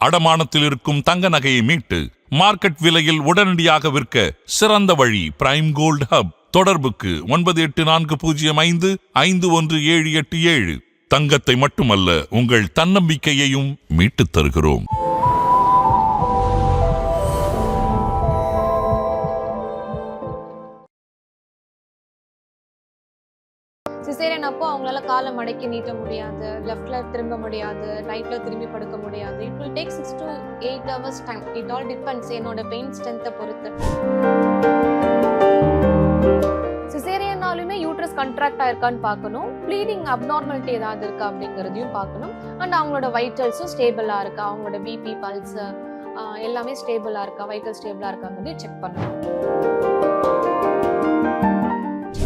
அடமானத்தில் இருக்கும் தங்க நகையை மீட்டு மார்க்கெட் விலையில் உடனடியாக விற்க சிறந்த வழி பிரைம் கோல்ட் ஹப். தொடர்புக்கு 9845551787. தங்கத்தை மட்டுமல்ல, உங்கள் தன்னம்பிக்கையையும் மீட்டுத் தருகிறோம். சிசேரியன் அப்போ அவங்களால காலை மடக்கி நீட்ட முடியாது, லெஃப்ட்ல திரும்ப முடியாது, ரைட்ல திரும்பி படுக்க முடியாது. It will take 6 to 8 hours time. It all depends என்னோட பெயின் ஸ்ட்ரென்த்தை பொறுத்து. சிசேரியனாலுமே யூட்ரஸ் கண்ட்ராக்ட் ஆயிருக்கான்னு பார்க்கணும், ப்ளீடிங் அப்நார்மாலிட்டி ஏதாவது இருக்கா அப்படிங்கிறதையும் பார்க்கணும். அண்ட் அவங்களோட வைட்டல்ஸும் ஸ்டேபிளா இருக்கா, அவங்களோட பிபி பல்ஸ் எல்லாமே ஸ்டேபிளா இருக்கா, வைட்டல் ஸ்டேபிளா இருக்காங்கிறது செக் பண்ணணும்.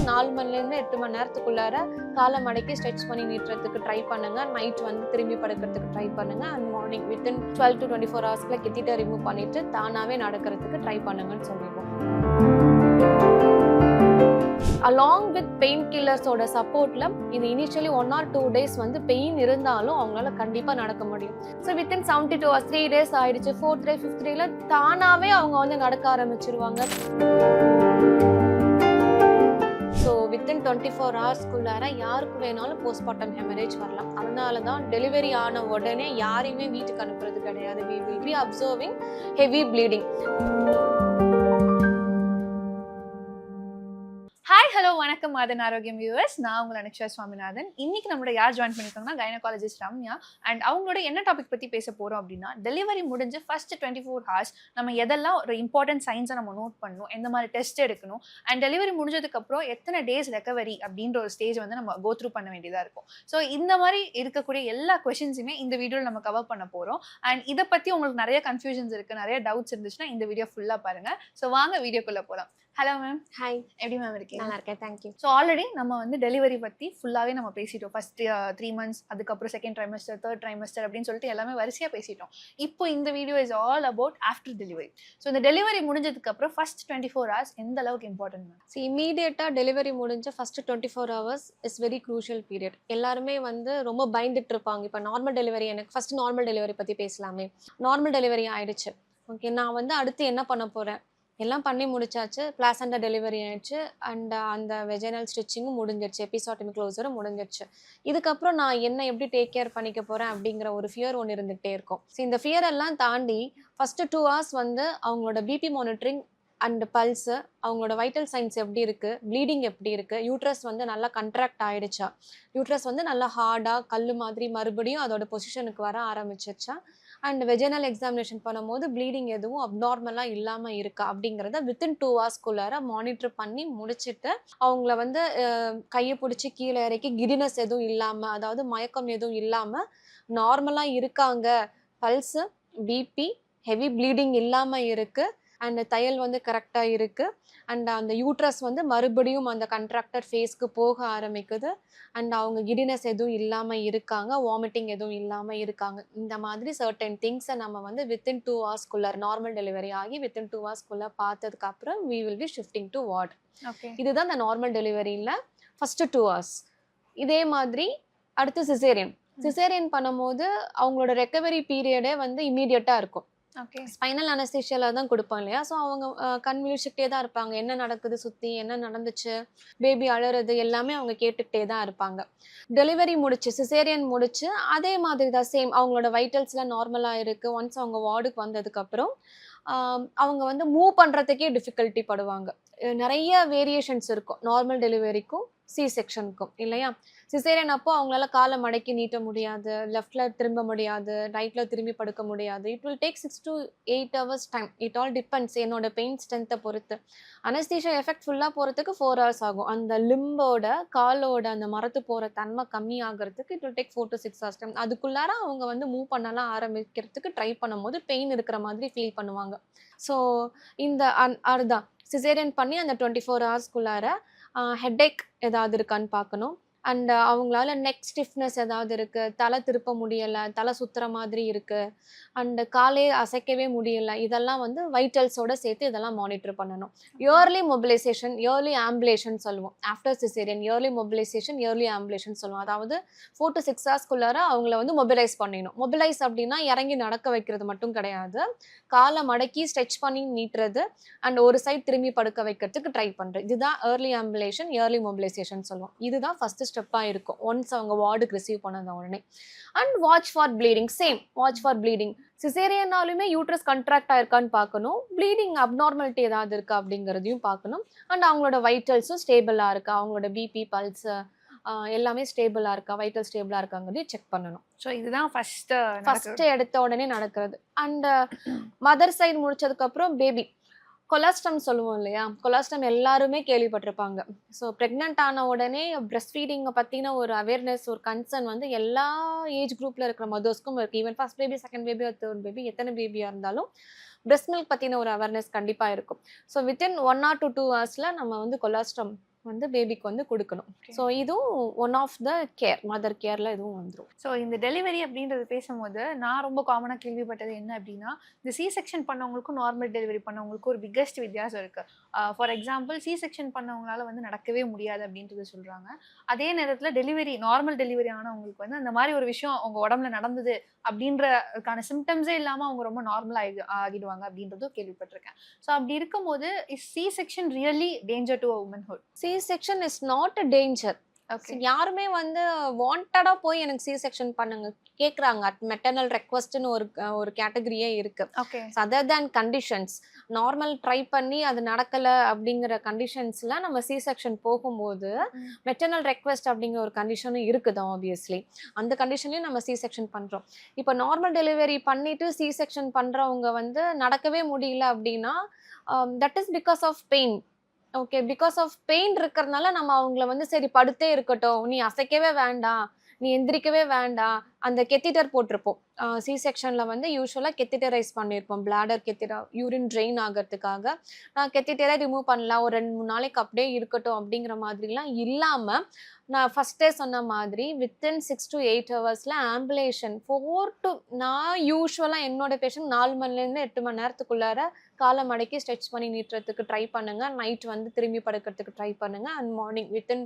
4 மணிலேருந்து 8 மணி நேரத்துக்குள்ளார காலை மடக்கி ஸ்ட்ரெச் பண்ணி நீட்டுறதுக்கு ட்ரை பண்ணுங்க. நைட் திரும்பி படுக்கிறதுக்கு ட்ரை பண்ணுங்க. அண்ட் மார்னிங் வித்தின் 12 to 24 ஹவர்ஸ்ல கெத்திட்ட ரிமூவ் பண்ணிட்டு தானாவே நடக்கிறதுக்கு ட்ரை பண்ணுங்கன்னு சொல்லிடுவோம். அலாங் வித் பெயின் கில்லர்ஸோட சப்போர்ட்ல இது இனிஷியலி 1 or 2 days பெயின் இருந்தாலும் அவங்களால கண்டிப்பா நடக்க முடியும். ஸோ வித்தின் 72 hours 3 days ஆயிடுச்சு, 4th day 5th dayல தானாவே அவங்க நடக்க ஆரம்பிச்சிருவாங்க. ஸோ வித்தின் 24 ஹவர்ஸ்க்குள்ளார யாருக்கு வேணாலும் போஸ்ட்மார்ட்டம் ஹெமரேஜ் வரலாம். அதனால தான் டெலிவரி ஆன உடனே யாரையுமே வீட்டுக்கு அனுப்புறது கிடையாது. we will be observing heavy bleeding. Hi hello வணக்கம் மாதன் ஆரோக்கியம் வியூவர்ஸ், நான் உங்கள் அனுக்ஷா சுவாமிநாதன். இன்னைக்கு நம்மளோட யார் ஜாயின் பண்ணியிருக்காங்கன்னா கைனகாலஜிஸ்ட் ரம்யா. அண்ட் அவங்களோட என்ன டாபிக் பற்றி பேச போகிறோம் அப்படின்னா, டெலிவரி முடிஞ்சு ஃபர்ஸ்ட் 24 hours நம்ம எதெல்லாம் ஒரு இம்பார்ட்டன்ட் சைன்ஸை நம்ம நோட் பண்ணணும், எந்த மாதிரி டெஸ்ட் எடுக்கணும், அண்ட் டெலிவரி முடிஞ்சதுக்கப்புறம் எத்தனை டேஸ் ரெக்கவரி அப்படின்ற ஒரு ஸ்டேஜ் நம்ம கோ த்ரூ பண்ண வேண்டியதாக இருக்கும். ஸோ இந்த மாதிரி இருக்கக்கூடிய எல்லா கொஷின்ஸுமே இந்த வீடியோவில் நம்ம கவர் பண்ண போகிறோம். அண்ட் இதை பற்றி உங்களுக்கு நிறைய கன்ஃபியூஷன்ஸ் இருக்குது, நிறைய டவுட்ஸ் இருந்துச்சுன்னா இந்த வீடியோ ஃபுல்லாக பாருங்கள். ஸோ வாங்க வீடியோக்குள்ளே போகலாம். Hello ma'am. ஹாய், எப்படி மேம் இருக்கீங்க? நல்லா இருக்கேன், தேங்க்யூ. ஸோ ஆல்ரெடி நம்ம டெலிவரி பற்றி ஃபுல்லாகவே நம்ம பேசிட்டோம். ஃபர்ஸ்ட் 3 months, அதுக்கப்புறம் செகண்ட் ட்ரைமஸ்டர், தேர்ட் ட்ரைமஸ்டர் அப்படின்னு சொல்லிட்டு எல்லாமே வரிசையாக பேசிட்டோம். இப்போ இந்த video is all about after delivery. So இந்த டெலிவரி முடிஞ்சதுக்கப்புறம் ஃபர்ஸ்ட் 24 hours எந்த அளவுக்கு இம்பார்ட்டன்ட் மேம்? ஸோ இமீடியட்டாக டெலிவரி முடிஞ்ச first 24 hours is very crucial period. எல்லாருமே ரொம்ப பயந்துட்டு இருப்பாங்க. இப்போ நார்மல் டெலிவரி, எனக்கு ஃபர்ஸ்ட் நார்மல் டெலிவரி பற்றி பேசலாமே. நார்மல் டெலிவரி ஆயிடுச்சு, ஓகே, நான் அடுத்து என்ன பண்ண போகிறேன், எல்லாம் பண்ணி முடிச்சாச்சு, பிளாசண்டா டெலிவரி ஆயிடுச்சு, அண்ட் அந்த வெஜைனல் ஸ்டிச்சிங்கும் முடிஞ்சிருச்சு, எபிசாட்டமி க்ளோஸரும் முடிஞ்சிருச்சு. இதுக்கப்புறம் நான் என்ன எப்படி டேக் கேர் பண்ணிக்க போகிறேன் அப்படிங்கிற ஒரு ஃபியர் ஒன்று இருந்துகிட்டே இருக்கும். ஸோ இந்த ஃபியர் எல்லாம் தாண்டி ஃபர்ஸ்ட் 2 hours அவங்களோட பிபி மானிட்டரிங் அண்ட் பல்ஸு, அவங்களோட வைட்டல் சைன்ஸ் எப்படி இருக்குது, ப்ளீடிங் எப்படி இருக்குது, யூட்ரஸ் நல்லா கண்ட்ராக்ட் ஆகிடுச்சா, யூட்ரஸ் நல்லா ஹார்டாக கல் மாதிரி மறுபடியும் அதோட பொசிஷனுக்கு வர ஆரம்பிச்சிருச்சா, அண்ட் வெஜைனல் எக்ஸாமினேஷன் பண்ணும்போது ப்ளீடிங் எதுவும் அப்நார்மலாக இல்லாமல் இருக்கா அப்படிங்கிறத வித்தின் 2 hours மானிட்டர் பண்ணி முடிச்சுட்டு அவங்கள கையை பிடிச்சி கீழே இறக்கி கிடினஸ் எதுவும் இல்லாமல், அதாவது மயக்கம் எதுவும் இல்லாமல் நார்மலாக இருக்காங்க, பல்ஸு பிபி ஹெவி ப்ளீடிங் இல்லாமல் இருக்குது, அண்ட் தையல் கரெக்டாக இருக்குது, அண்ட் அந்த யூட்ரஸ் மறுபடியும் அந்த கண்ட்ராக்டர் ஃபேஸ்க்கு போக ஆரம்பிக்குது, அண்ட் அவங்க கிடினஸ் எதுவும் இல்லாமல் இருக்காங்க, வாமிட்டிங் எதுவும் இல்லாமல் இருக்காங்க. இந்த மாதிரி சர்டன் திங்ஸை நம்ம வித்தின் 2 hours நார்மல் டெலிவரி ஆகி வித்தின் 2 hours பார்த்ததுக்கப்புறம் we will be shifting to ward. Okay, இதுதான் இந்த நார்மல் டெலிவரியில் ஃபர்ஸ்ட் 2 hours. இதே மாதிரி அடுத்து சிசேரியன் பண்ணும்போது அவங்களோட ரெக்கவரி பீரியடே இமீடியட்டாக இருக்கும். ஓகே, ஸ்பைனல் அனஸ்தீஷியால தான் கொடுப்போம் இல்லையா. ஸோ அவங்க கண் விழிச்சுக்கிட்டே தான் இருப்பாங்க, என்ன நடக்குது சுற்றி, என்ன நடந்துச்சு, பேபி அழறது எல்லாமே அவங்க கேட்டுக்கிட்டே தான் இருப்பாங்க. டெலிவரி முடிச்சு சிசேரியன் முடிச்சு அதே மாதிரி தான் சேம், அவங்களோட வைட்டல்ஸ்லாம் நார்மலாக இருக்குது. ஒன்ஸ் அவங்க வார்டுக்கு வந்ததுக்கப்புறம் அவங்க மூவ் பண்ணுறதுக்கே டிஃபிகல்ட்டி படுவாங்க. நிறைய வேரியேஷன்ஸ் இருக்கும் நார்மல் டெலிவரிக்கும் சி செக்ஷனுக்கும் இல்லையா. சிசேரியன் அப்போ அவங்களால காலை மடக்கி நீட்ட முடியாது, லெஃப்ட்ல திரும்ப முடியாது, ரைட்ல திரும்பி படுக்க முடியாது. It will take 6 to 8 hours time. It all depends என்னோட பெயின் ஸ்ட்ரென்த்தை பொறுத்து. அனஸ்தீஷியா எஃபெக்ட் ஃபுல்லாக போகிறதுக்கு 4 hours ஆகும். அந்த லிம்போட காலோட அந்த மரத்து போகிற தன்மை கம்மி ஆகிறதுக்கு it will take 4 to 6 hours time. அதுக்குள்ளார அவங்க மூவ் பண்ணலாம் ஆரம்பிக்கிறதுக்கு ட்ரை பண்ணும்போது பெயின் இருக்கிற மாதிரி ஃபீல் பண்ணுவாங்க. ஸோ இந்த அதுதான் சிசேரியன் பண்ணி அந்த 24 hours ஹெட்டேக் ஏதாவது இருக்கான்னு பார்க்கணும், அண்ட் அவங்களால நெக் ஸ்டிஃப்னஸ் ஏதாவது இருக்குது, தலை திருப்ப முடியலை, தலை சுற்றுற மாதிரி இருக்குது, அண்டு காலே அசைக்கவே முடியல, இதெல்லாம் வந்து வைட்டல்ஸோட சேர்த்து இதெல்லாம் மானிட்டர் பண்ணணும். இயர்லி மொபிலைசேஷன், இயர்லி ஆம்புலேஷன் சொல்லுவோம். After caesarean early mobilisation, early ambulation சொல்லுவோம். அதாவது 4 to 6 ஹவர்ஸ்க்குள்ளார அவங்கள வந்து மொபிலைஸ் பண்ணிடணும். மொபிலைஸ் அப்படின்னா இறங்கி நடக்க வைக்கிறது மட்டும் கிடையாது, காலை மடக்கி ஸ்ட்ரெச் பண்ணி நீட்டுறது அண்ட் ஒரு சைட் திரும்பி படுக்க வைக்கிறதுக்கு ட்ரை பண்ணுறது. இதுதான் ஏர்லி ஆம்புலேஷன், இயர்லி மொபிலைசேஷன் சொல்லுவோம். இதுதான் ஃபஸ்ட்டு ஸ்டெப்பாக இருக்கும் ஒன்ஸ் அவங்க வார்டுக்கு ரிசீவ் பண்ணத உடனே. And watch for bleeding, same watch for bleeding. சிசேரியனாலுமே யூட்ரஸ் கண்ட்ராக்ட் ஆயிருக்கான்னு பார்க்கணும், ப்ளீடிங் அப்நார்மாலிட்டி ஏதாவது இருக்கா அப்படிங்கிறதையும் பார்க்கணும். அண்ட் அவங்களோட வைட்டல்ஸும் ஸ்டேபிளாக இருக்கா, அவங்களோட பிபி பல்ஸ் எல்லாமே ஸ்டேபிளாக இருக்கா, வைட்டல் ஸ்டேபிளாக இருக்காங்கிறதையும் செக் பண்ணணும். ஸோ இதுதான் ஃபஸ்ட்டு எடுத்த உடனே நடக்கிறது. அண்ட் மதர் சைடு முடிச்சதுக்கப்புறம் பேபி கொலாஸ்ட்ரம் சொல்லுவோம் இல்லையா, கொலாஸ்ட்ரம் எல்லாருமே கேள்விப்பட்டிருப்பாங்க. ஸோ ப்ரெக்னென்ட் ஆன உடனே பிரெஸ்ட் ஃபீடிங்கை பற்றின ஒரு அவேர்னஸ், ஒரு கன்சர்ன் வந்து எல்லா ஏஜ் குரூப்பில் இருக்கிற மதர்ஸ்க்கும் இருக்குது. Even first baby, second baby, third baby, எத்தனை பேபியாக இருந்தாலும் பிரெஸ்ட் மில்க் பற்றின ஒரு அவேர்னஸ் கண்டிப்பாக இருக்கும். ஸோ வித்தின் 1 or 2 hours நம்ம வந்து கொலாஸ்ட்ரம் வந்து பேபிக்கு வந்து கொடுக்கணும். ஸோ இதுவும் one of the care, mother கேரில் இதுவும் வந்துடும். ஸோ இந்த டெலிவரி அப்படின்றது பேசும்போது நான் ரொம்ப காமனாக கேள்விப்பட்டது என்ன அப்படின்னா, இந்த சி செக்ஷன் பண்ணவங்களுக்கும் நார்மல் டெலிவரி பண்ணவங்களுக்கும் ஒரு பிக்கஸ்ட் வித்தியாசம் இருக்குது. ஃபார் எக்ஸாம்பிள் சி செக்ஷன் பண்ணவங்களால வந்து நடக்கவே முடியாது அப்படின்றது சொல்கிறாங்க. அதே நேரத்தில் டெலிவரி, நார்மல் டெலிவரி ஆனவங்களுக்கு வந்து அந்த மாதிரி ஒரு விஷயம் அவங்க உடம்புல நடந்தது அப்படின்றதுக்கான சிம்டம்ஸே இல்லாமல் அவங்க ரொம்ப நார்மலாக ஆகிடுவாங்க அப்படின்றதும் கேள்விப்பட்டிருக்கேன். ஸோ அப்படி இருக்கும்போது is C section really danger to a womanhood? C section is not a danger. யாருமே வந்து வாண்டடா போய் எனக்கு சி செக்ஷன் பண்ணுங்க கேட்குறாங்க. அட் மெட்டர்னல் ரெக்வஸ்ட்னு ஒரு கேட்டகரியே இருக்கு. Okay, other than conditions, normal try பண்ணி அது நடக்கலை அப்படிங்கிற கண்டிஷன்ஸில் நம்ம சி செக்ஷன் போகும்போது மெட்டர்னல் ரெக்வெஸ்ட் அப்படிங்கிற ஒரு கண்டிஷனும் இருக்குது. ஆப்வியஸ்லி அந்த கண்டிஷன்லையும் நம்ம சி செக்ஷன் பண்ணுறோம். இப்போ நார்மல் டெலிவரி பண்ணிட்டு சி செக்ஷன் பண்ணுறவங்க வந்து நடக்கவே முடியல அப்படின்னா that is because of pain. Okay, because of pain இருக்கிறதுனால நம்ம அவங்கள வந்து சரி படுத்தே இருக்கட்டும், நீ அசைக்கவே வேண்டாம், நீ எந்திரிக்கவே வேண்டாம், அந்த கெத்திட்டர் போட்டிருப்போம். சி செக்ஷனில் வந்து யூஸ்வலாக கெத்திட்டரைஸ் பண்ணியிருப்போம், பிளாடர் கெத்திட்டர், யூரின் ட்ரெயின் ஆகிறதுக்காக. நான் கெத்திட்டரை ரிமூவ் பண்ணலாம், ஒரு 2-3 நாளைக்கு அப்படியே இருக்கட்டும் அப்படிங்கிற மாதிரிலாம் இல்லாமல், நான் ஃபஸ்ட்டே சொன்ன மாதிரி வித்தின் 6 to 8 hours ஆம்புலேஷன் 4 to, நான் யூஸ்வலாக என்னோட பேஷண்ட் 4 மணிலேருந்து 8 மணி நேரத்துக்குள்ளார காலை மடக்கி ஸ்ட்ரெச் பண்ணி நீட்டுறதுக்கு ட்ரை பண்ணுங்க, நைட் வந்து திரும்பி படுக்கிறதுக்கு ட்ரை பண்ணுங்க, and morning within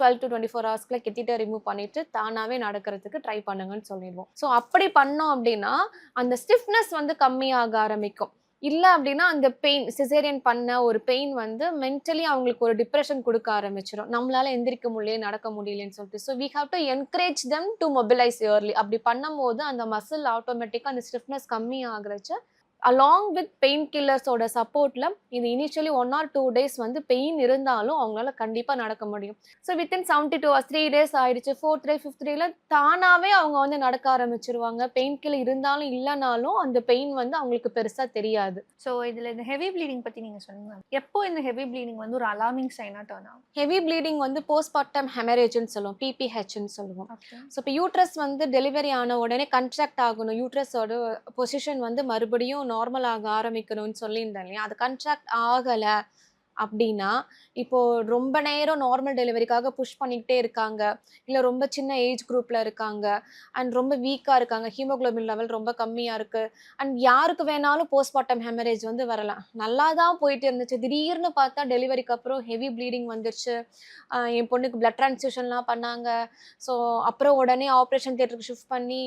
12 to 24 hours catheter remove பண்ணிட்டு தானாகவே நடக்கிறதுக்கு ட்ரை பண்ணுங்கன்னு சொல்லிடுவோம். ஸோ அப்படி பண்ணோம் அப்படின்னா அந்த ஸ்டிஃப்னஸ் வந்து கம்மியாக ஆரம்பிக்கும். இல்லை அப்படின்னா அந்த பெயின், சிசேரியன் பண்ண ஒரு பெயின் வந்து மென்டலி அவங்களுக்கு ஒரு டிப்ரெஷன் கொடுக்க ஆரம்பிச்சிடும். நம்மளால எந்திரிக்க முடியல, நடக்க முடியலன்னு சொல்லிட்டு. So we have to encourage them to mobilise early. அப்படி பண்ணும்போது அந்த மசில் ஆட்டோமேட்டிக்காக அந்த ஸ்டிஃப்னஸ் கம்மி ஆகுறச்சு அலாங் வித் பெயின் கில்லர்ஸோட சப்போர்ட்டில் இது இனிஷியலி 1 or 2 days வந்து பெயின் இருந்தாலும் அவங்களால கண்டிப்பாக நடக்க முடியும். ஸோ வித்தின் 72 hours 3 days ஆயிடுச்சு, 4th day 5th dayல தானாகவே அவங்க வந்து நடக்க ஆரம்பிச்சிருவாங்க. பெயின் கில்லர் இருந்தாலும் இல்லைனாலும் அந்த பெயின் வந்து அவங்களுக்கு பெருசாக தெரியாது. ஸோ இதில் இந்த ஹெவி ப்ளீடிங் பற்றி நீங்கள் சொன்னீங்க, எப்போ இந்த ஹெவி ப்ளீடிங் வந்து ஒரு அலார்மிங் சைனாக டர்ன் ஆகும்? ஹெவி ப்ளீடிங் வந்து போஸ்ட்மார்ட்டம் ஹெமரேஜ்னு சொல்லுவோம், பிபிஹெச்ன்னு சொல்லுவோம். ஸோ இப்போ யூட்ரஸ் வந்து டெலிவரி ஆன உடனே கன்ட்ராக்ட் ஆகணும், யூட்ரஸோட பொசிஷன் வந்து மறுபடியும் நார்மல் ஆக ஆரம்பிக்கணும்னு சொல்லியிருந்தேன் இல்லையா, அது கன்ட்ராக்ட் ஆகலை அப்படின்னா இப்போ ரொம்ப நேரம் நார்மல் டெலிவரிக்காக புஷ் பண்ணிக்கிட்டே இருக்காங்க, இல்லை ரொம்ப சின்ன ஏஜ் குரூப்பில் இருக்காங்க, அண்ட் ரொம்ப வீக்காக இருக்காங்க, ஹீமோக்ளோபின் லெவல் ரொம்ப கம்மியாக இருக்குது, அண்ட் யாருக்கு வேணாலும் போஸ்ட்மார்ட்டம் ஹெமரேஜ் வந்து வரலாம். நல்லா தான் போயிட்டு இருந்துச்சு, திடீர்னு பார்த்தா டெலிவரிக்கு அப்புறம் ஹெவி ப்ளீடிங் வந்துருச்சு, என் பொண்ணுக்கு பிளட் ட்ரான்ஸ்ஃபியூஷன்லாம் பண்ணாங்க. ஸோ அப்புறம் உடனே ஆப்ரேஷன் தியேட்டருக்கு ஷிஃப்ட் பண்ணி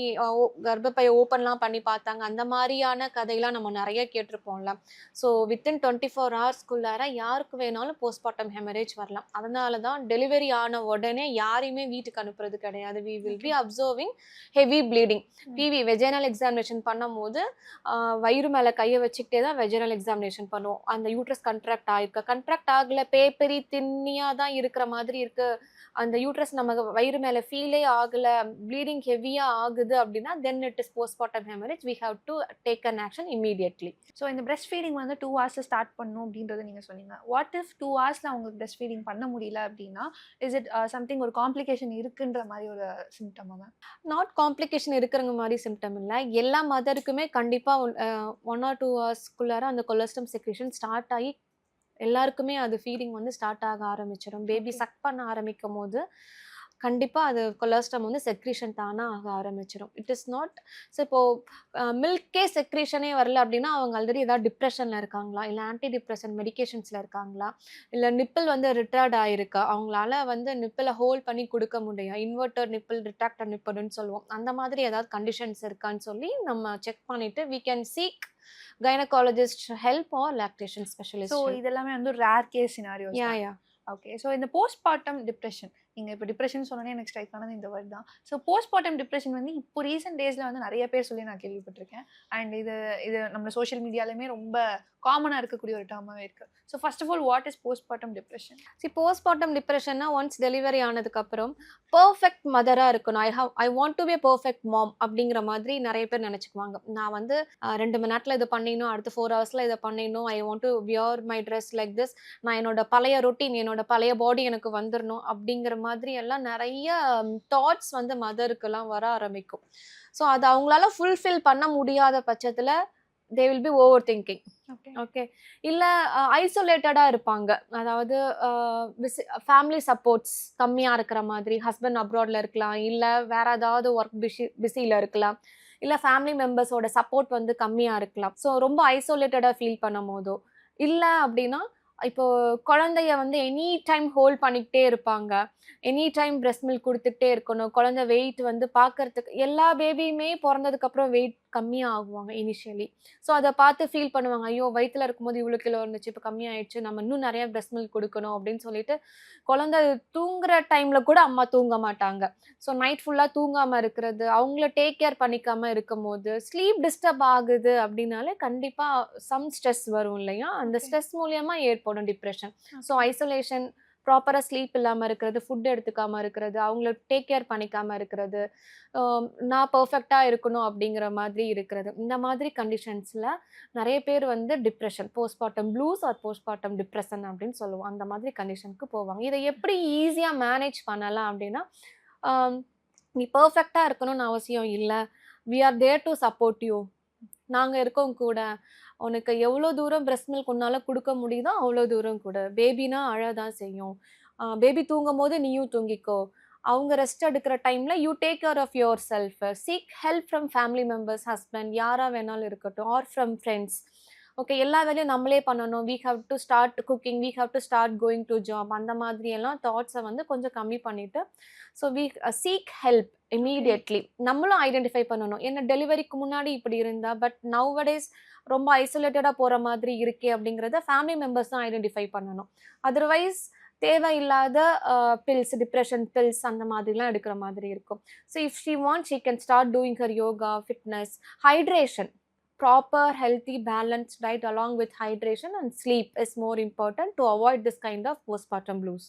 கர்ப்பப்பையை ஓப்பன்லாம் பண்ணி பார்த்தாங்க. அந்த மாதிரியான கதையெல்லாம் நம்ம நிறைய கேட்டிருப்போம்ல. ஸோ வித்தின் 24 hours யாருக்கு வேணாலும் போஸ்ட்மார்ட்டம் ஹெமரேஜ் வரலாம். அதனால தான் டெலிவரி ஆன உடனே யாரையுமே வீட்டுக்கு அனுப்புறது கிடையாது. We will be observing heavy bleeding. PV vaginal examination பண்ணும்போது வயிறு மேலே கையை வச்சுக்கிட்டே தான் வெஜைனல் எக்ஸாமினேஷன் பண்ணுவோம். அந்த யூட்ரஸ் கண்ட்ராக்ட் ஆகிருக்க, கண்ட்ராக்ட் ஆகலை, பேப்பரி தின்னியாக தான் இருக்கிற மாதிரி இருக்குது, அந்த யூட்ரஸ் நம்ம வயிறு மேலே ஃபீலே ஆகலை, ப்ளீடிங் ஹெவியாக ஆகுது அப்படின்னா then it is postpartum haemorrhage. We have to take an action immediately. So இந்த பிரெஸ்ட் ஃபீடிங் வந்து 2 hours ஸ்டார்ட் பண்ணணும் அப்படின்றத நீங்கள் சொன்னீங்க. வாட் இஃப் 2 hours அவங்களுக்கு பிரெஸ்ட் ஃபீடிங் பண்ண முடியல அப்படின்னா, இஸ் இட் சம்திங் ஒரு காம்ப்ளிகேஷன் இருக்குன்ற மாதிரி ஒரு சிம்டமா மேம்? நாட் காம்ப்ளிகேஷன் இருக்கிறங்க மாதிரி சிம்டம் இல்லை. எல்லா மதருக்குமே கண்டிப்பாக 1 or 2 hours அந்த கொலஸ்ட்ரம் செக்ரேஷன் ஸ்டார்ட் ஆகி எல்லாருக்குமே அது ஃபீடிங் வந்து ஸ்டார்ட் ஆக ஆரம்பிச்சிடும். பேபி சக் பண்ண ஆரம்பிக்கும் போது கண்டிப்பாக அது கொலஸ்ட்ரம் வந்து செக்ரீஷன் தானாக ஆக ஆரம்பிச்சிடும். It is not. ஸோ இப்போது மில்கே செக்ரீஷனே வரல அப்படின்னா அவங்க ஆல்ரெடி ஏதாவது டிப்ரெஷனில் இருக்காங்களா, இல்லை ஆன்டி டிப்ரெஷன் மெடிகேஷன்ஸில் இருக்காங்களா, இல்லை நிப்பிள் வந்து ரிட்டார்ட் ஆகிருக்கா, அவங்களால வந்து நிப்பிளை ஹோல்ட் பண்ணி கொடுக்க முடியும், இன்வெர்டர் நிப்பிள் ரிட்ராக்டர் நிப்பிள்னு சொல்லுவோம், அந்த மாதிரி ஏதாவது கண்டிஷன்ஸ் இருக்கான்னு சொல்லி நம்ம செக் பண்ணிவிட்டு we can seek gynecologist help or lactation specialist so help. இதெல்லாமே வந்து rare case scenarios. Yeah. Okay. So இந்த போஸ்ட்மார்ட்டம் டிப்ரெஷன், நீங்கள் இப்போ டிப்ரெஷன் சொன்னோன்னே எனக்கு ஸ்ட்ரைக் ஆனது இந்த வேர்ட் தான். ஸோ போஸ்ட்மார்ட்டம் டிப்ரெஷன் வந்து இப்போ ரீசெண்ட் டேஸில் வந்து நிறைய பேர் சொல்லி நான் கேள்விப்பட்டிருக்கேன். அண்ட் இது நம்ம சோஷியல் மீடியாலுமே ரொம்ப காமனாக இருக்கக்கூடிய ஒரு டேர்மாகவே இருக்குது. So first of all what is postpartum depression? Postpartum டிப்ரெஷன்னா ஒன்ஸ் டெலிவரி ஆனதுக்கப்புறம் பர்ஃபெக்ட் மதராக இருக்கணும். I want to be perfect mom அப்படிங்கிற மாதிரி நிறைய பேர் நினச்சிக்குவாங்க. நான் வந்து 2 மணி நேரத்தில் இதை பண்ணிடணும், அடுத்த 4 ஹவர்ஸில் இதை பண்ணிடணும், ஐ want to wear my dress like this, நான் என்னோட பழைய ரொட்டீன், என்னோட பழைய பாடி எனக்கு வந்துடணும் அப்படிங்கிற மாதிரி எல்லாம் நிறைய தாட்ஸ் வந்து மதருக்கெல்லாம் வர ஆரம்பிக்கும். ஸோ அது அவங்களால ஃபுல்ஃபில் பண்ண முடியாத பட்சத்தில் they will be overthinking. Okay. இல்லை ஐசோலேட்டடாக இருப்பாங்க. அதாவது ஃபேமிலி சப்போர்ட்ஸ் கம்மியாக இருக்கிற மாதிரி, ஹஸ்பண்ட் அப்ராடில் இருக்கலாம், இல்லை வேற ஏதாவது ஒர்க் பிஸியில் இருக்கலாம், இல்லை ஃபேமிலி மெம்பர்ஸோட சப்போர்ட் வந்து கம்மியாக இருக்கலாம். ஸோ ரொம்ப ஐசோலேட்டடாக ஃபீல் பண்ணும் போதோ, இல்லை அப்படின்னா இப்போ குழந்தைய வந்து எனி டைம் ஹோல்ட் பண்ணிக்கிட்டே இருப்பாங்க, எனி டைம் பிரெஸ்ட் மில்க் கொடுத்துக்கிட்டே இருக்கணும், குழந்தை வெயிட் வந்து பார்க்கறதுக்கு எல்லா பேபியுமே பிறந்ததுக்கப்புறம் வெயிட் கம்மியாக ஆகுவாங்க இனிஷியலி. ஸோ அதை பார்த்து ஃபீல் பண்ணுவாங்க, ஐயோ வயிற்றில் இருக்கும்போது இவ்வளோ கிலோ இருந்துச்சு, இப்போ கம்மியாயிடுச்சு, நம்ம இன்னும் நிறைய பிரெஸ்ட் மில்க் கொடுக்கணும் அப்படின்னு சொல்லிட்டு குழந்தை தூங்குற டைமில் கூட அம்மா தூங்க மாட்டாங்க. ஸோ நைட் ஃபுல்லாக தூங்காமல் இருக்கிறது, அவங்கள டேக் கேர் பண்ணிக்காமல் இருக்கும் போது ஸ்லீப் டிஸ்டர்ப் ஆகுது அப்படின்னாலே கண்டிப்பாக சம் ஸ்ட்ரெஸ் வரும் இல்லையா, அந்த ஸ்ட்ரெஸ் மூலியமாக ஏற்படும் டிப்ரெஷன். ஸோ ஐசோலேஷன், ப்ராப்பராக ஸ்லீப் இல்லாமல் இருக்கிறது, ஃபுட் எடுத்துக்காமல் இருக்கிறது, அவங்கள டேக் கேர் பண்ணிக்காமல் இருக்கிறது, நான் பர்ஃபெக்டாக இருக்கணும் அப்படிங்கிற மாதிரி இருக்கிறது, இந்த மாதிரி கண்டிஷன்ஸில் நிறைய பேர் வந்து depression, postpartum blues or postpartum depression அப்படின்னு சொல்லுவோம், அந்த மாதிரி கண்டிஷனுக்கு போவாங்க. இதை எப்படி ஈஸியாக மேனேஜ் பண்ணலாம் அப்படின்னா, நீ பர்ஃபெக்டாக இருக்கணும்னு அவசியம் இல்லை, we are there to support you, நாங்கள் இருக்கோம் கூட, உனக்கு எவ்வளோ தூரம் பிரெஸ்ட் மில்க் உன்னால் கொடுக்க முடியுதோ அவ்வளோ தூரம் கூட, பேபினா அழதான் செய்யும், பேபி தூங்கும் போது நீயும் தூங்கிக்கோ, அவங்க ரெஸ்ட் எடுக்கிற டைமில் you take care of yourself, seek help from family members, husband யாராக வேணாலும் இருக்கட்டும், ஆர் ஃப்ரம் ஃப்ரெண்ட்ஸ். ஓகே, எல்லா வேலையும் நம்மளே பண்ணணும், we have to start cooking, we have to start going to job, அந்த மாதிரியெல்லாம் தாட்ஸை வந்து கொஞ்சம் கம்மி பண்ணிவிட்டு, so we seek help immediately. நம்மளும் ஐடென்டிஃபை பண்ணணும், என்ன டெலிவரிக்கு முன்னாடி இப்படி இருந்தா, பட் நவடேஸ் ரொம்ப ஐசோலேட்டடாக போகிற மாதிரி இருக்கே அப்படிங்கிறத ஃபேமிலி மெம்பர்ஸ் தான் ஐடென்டிஃபை பண்ணணும். அதர்வைஸ் தேவையில்லாத பில்ஸ், டிப்ரெஷன் பில்ஸ் அந்த மாதிரிலாம் எடுக்கிற மாதிரி இருக்கும். So if she want she can start doing her yoga, fitness, hydration, proper healthy balanced diet along with hydration and sleep is more important to avoid this kind of postpartum blues.